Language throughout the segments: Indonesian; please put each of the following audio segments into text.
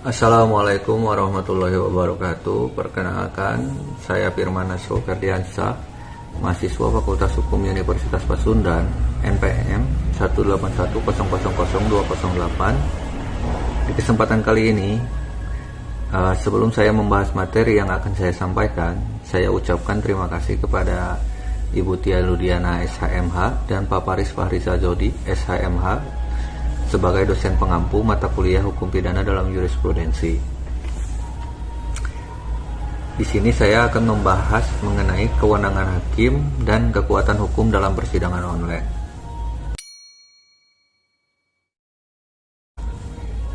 Assalamualaikum warahmatullahi wabarakatuh. Perkenalkan, saya Firmansyah Ferdiansyah, mahasiswa Fakultas Hukum Universitas Pasundan, NPM 181000208. Di kesempatan kali ini, sebelum saya membahas materi yang akan saya sampaikan, saya ucapkan terima kasih kepada Ibu Tia Ludiana SHMH dan Pak Paris Fahriza Jodi SHMH sebagai dosen pengampu mata kuliah hukum pidana dalam jurisprudensi. Di sini saya akan membahas mengenai kewenangan hakim dan kekuatan hukum dalam persidangan online.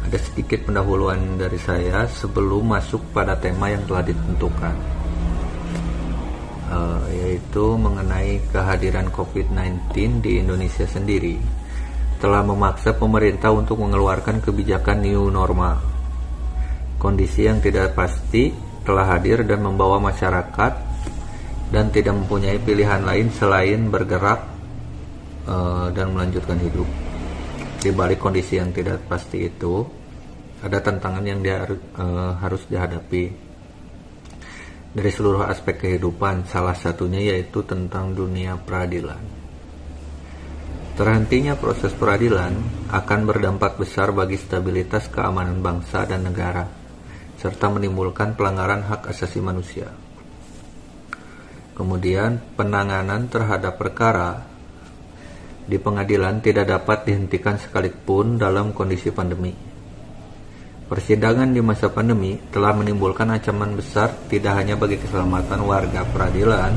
Ada sedikit pendahuluan dari saya sebelum masuk pada tema yang telah ditentukan, yaitu mengenai kehadiran COVID-19 di Indonesia sendiri telah memaksa pemerintah untuk mengeluarkan kebijakan new normal. Kondisi yang tidak pasti telah hadir dan membawa masyarakat dan tidak mempunyai pilihan lain selain bergerak dan melanjutkan hidup. Di balik kondisi yang tidak pasti itu, ada tantangan yang harus dihadapi dari seluruh aspek kehidupan, salah satunya yaitu tentang dunia peradilan. Terhentinya proses peradilan akan berdampak besar bagi stabilitas keamanan bangsa dan negara, serta menimbulkan pelanggaran hak asasi manusia. Kemudian, penanganan terhadap perkara di pengadilan tidak dapat dihentikan sekalipun dalam kondisi pandemi. Persidangan di masa pandemi telah menimbulkan ancaman besar tidak hanya bagi keselamatan warga peradilan,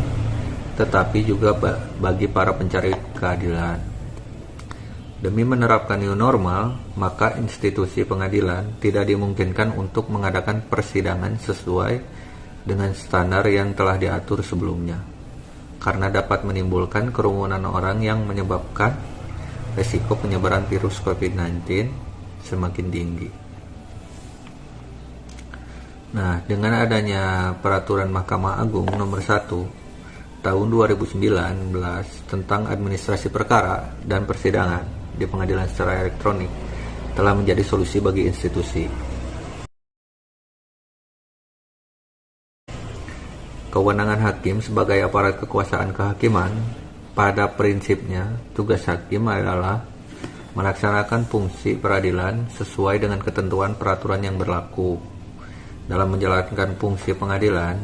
tetapi juga bagi para pencari keadilan. Demi menerapkan new normal, maka institusi pengadilan tidak dimungkinkan untuk mengadakan persidangan sesuai dengan standar yang telah diatur sebelumnya, karena dapat menimbulkan kerumunan orang yang menyebabkan risiko penyebaran virus COVID-19 semakin tinggi. Nah, dengan adanya Peraturan Mahkamah Agung Nomor 1 Tahun 2019 tentang administrasi perkara dan persidangan di pengadilan secara elektronik telah menjadi solusi bagi institusi. Kewenangan hakim sebagai aparat kekuasaan kehakiman, pada prinsipnya tugas hakim adalah melaksanakan fungsi peradilan sesuai dengan ketentuan peraturan yang berlaku. Dalam menjalankan fungsi pengadilan,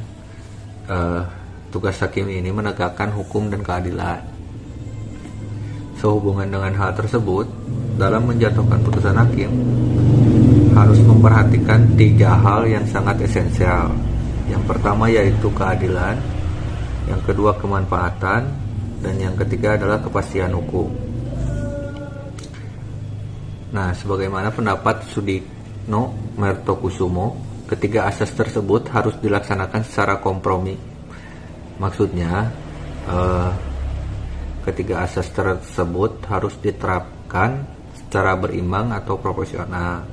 tugas hakim ini menegakkan hukum dan keadilan. Sehubungan dengan hal tersebut, dalam menjatuhkan putusan hakim harus memperhatikan 3 hal yang sangat esensial. Yang pertama yaitu keadilan, yang kedua kemanfaatan, dan yang ketiga adalah kepastian hukum. Nah, sebagaimana pendapat Sudikno Mertokusumo, ketiga asas tersebut harus dilaksanakan secara kompromi. Maksudnya, ketiga asas tersebut harus diterapkan secara berimbang atau proporsional,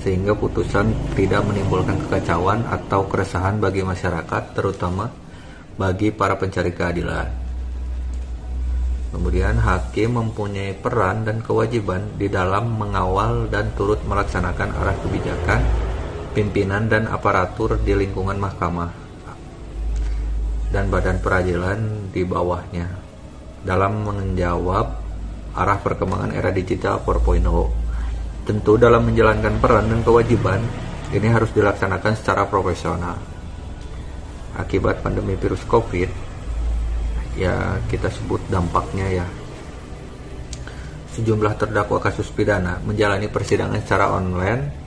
sehingga putusan tidak menimbulkan kekacauan atau keresahan bagi masyarakat, terutama bagi para pencari keadilan. Kemudian, hakim mempunyai peran dan kewajiban di dalam mengawal dan turut melaksanakan arah kebijakan, pimpinan dan aparatur di lingkungan mahkamah dan badan peradilan di bawahnya dalam menjawab arah perkembangan era digital 4.0. Tentu dalam menjalankan peran dan kewajiban ini harus dilaksanakan secara profesional. Akibat pandemi virus COVID, ya kita sebut dampaknya ya, sejumlah terdakwa kasus pidana menjalani persidangan secara online.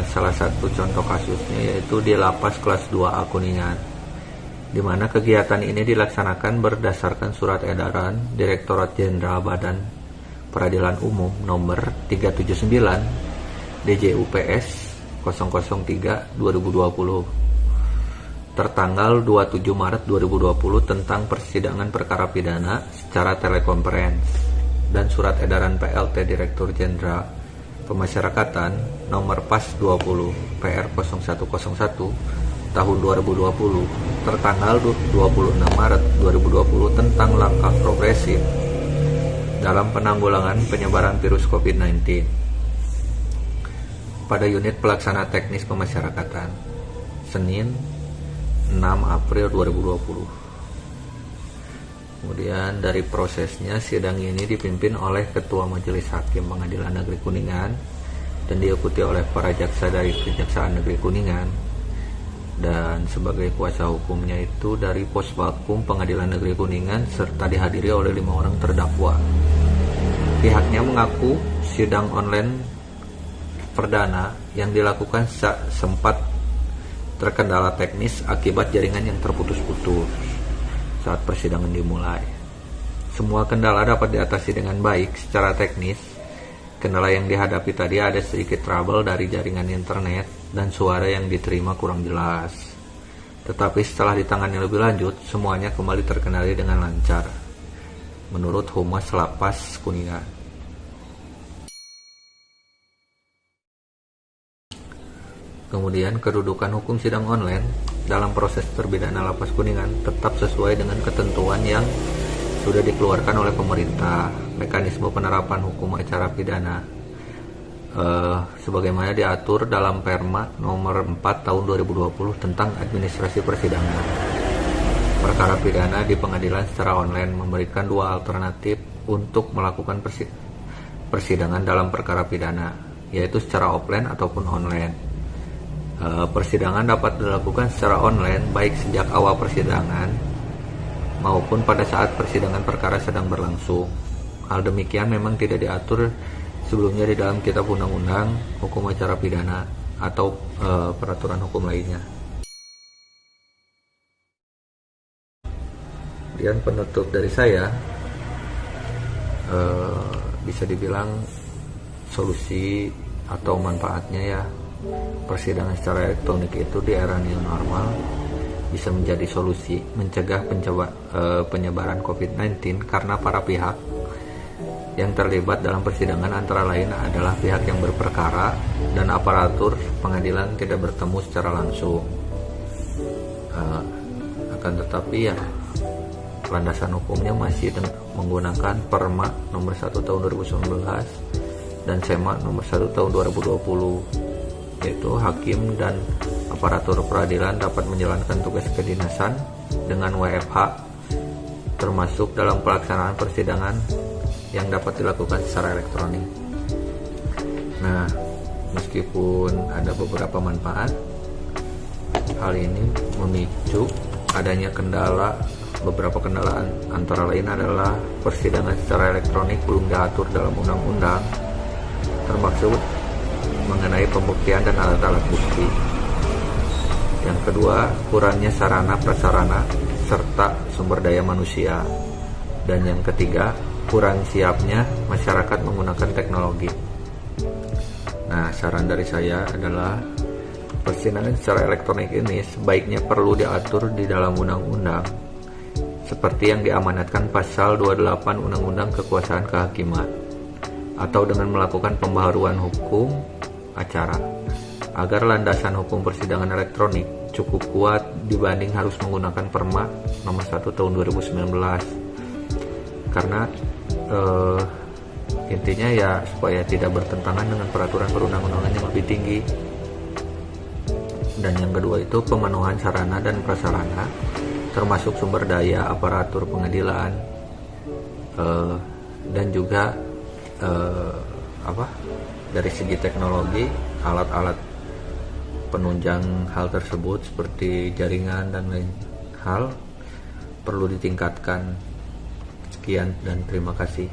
Salah satu contoh kasusnya yaitu di Lapas Kelas 2A Kuningan, di mana kegiatan ini dilaksanakan berdasarkan surat edaran Direktorat Jenderal Badan Peradilan Umum nomor 379 DJUPS 003/2020 tertanggal 27 Maret 2020 tentang persidangan perkara pidana secara telekonferensi, dan surat edaran PLT Direktur Jenderal Pemasyarakatan nomor PAS 20 PR 0101 tahun 2020 tertanggal 26 Maret 2020 tentang langkah progresif dalam penanggulangan penyebaran virus COVID-19 pada unit pelaksana teknis pemasyarakatan Senin 6 April 2020. Kemudian dari prosesnya, sidang ini dipimpin oleh Ketua Majelis Hakim Pengadilan Negeri Kuningan dan diikuti oleh para jaksa dari Kejaksaan Negeri Kuningan, dan sebagai kuasa hukumnya itu dari Posvakum Pengadilan Negeri Kuningan, serta dihadiri oleh 5 orang terdakwa. Pihaknya mengaku sidang online perdana yang dilakukan sempat terkendala teknis akibat jaringan yang terputus-putus saat persidangan dimulai. Semua kendala dapat diatasi dengan baik secara teknis. Kendala yang dihadapi tadi ada sedikit trouble dari jaringan internet dan suara yang diterima kurang jelas. Tetapi setelah ditangani lebih lanjut, semuanya kembali terkendali dengan lancar, menurut Humas Lapas Kuningan. Kemudian kedudukan hukum sidang online dalam proses terpidana Lapas Kuningan tetap sesuai dengan ketentuan yang sudah dikeluarkan oleh pemerintah. Mekanisme penerapan hukum acara pidana sebagaimana diatur dalam Perma nomor 4 tahun 2020 tentang administrasi persidangan. Perkara pidana di pengadilan secara online memberikan 2 alternatif untuk melakukan persidangan dalam perkara pidana, yaitu secara offline ataupun online. Persidangan dapat dilakukan secara online baik sejak awal persidangan maupun pada saat persidangan perkara sedang berlangsung. Hal demikian memang tidak diatur sebelumnya di dalam Kitab Undang-Undang Hukum Acara Pidana atau peraturan hukum lainnya. Kemudian penutup dari saya, bisa dibilang solusi atau manfaatnya ya, persidangan secara elektronik itu di era new normal bisa menjadi solusi mencegah penyebaran COVID-19 karena para pihak yang terlibat dalam persidangan antara lain adalah pihak yang berperkara dan aparatur pengadilan tidak bertemu secara langsung. Akan tetapi ya, landasan hukumnya masih menggunakan Perma nomor 1 tahun 2019 dan SEMA nomor 1 tahun 2020, yaitu hakim dan aparatur peradilan dapat menjalankan tugas kedinasan dengan WFH, termasuk dalam pelaksanaan persidangan yang dapat dilakukan secara elektronik. Nah, meskipun ada beberapa manfaat, hal ini memicu adanya beberapa kendalaan, antara lain adalah persidangan secara elektronik belum diatur dalam undang-undang, termaksud mengenai pembuktian dan alat-alat bukti. Yang kedua, kurangnya sarana prasarana serta sumber daya manusia. Dan yang ketiga, kurang siapnya masyarakat menggunakan teknologi. Nah, saran dari saya adalah persidangan secara elektronik ini sebaiknya perlu diatur di dalam undang-undang seperti yang diamanatkan pasal 28 Undang-Undang Kekuasaan Kehakiman, atau dengan melakukan pembaharuan hukum acara agar landasan hukum persidangan elektronik cukup kuat dibanding harus menggunakan Perma nomor 1 tahun 2019. Karena intinya ya supaya tidak bertentangan dengan peraturan perundang-undangan yang lebih tinggi. Dan yang kedua itu pemenuhan sarana dan prasarana termasuk sumber daya aparatur pengadilan dan juga dari segi teknologi, alat-alat penunjang hal tersebut seperti jaringan dan lain hal perlu ditingkatkan. Sekian dan terima kasih.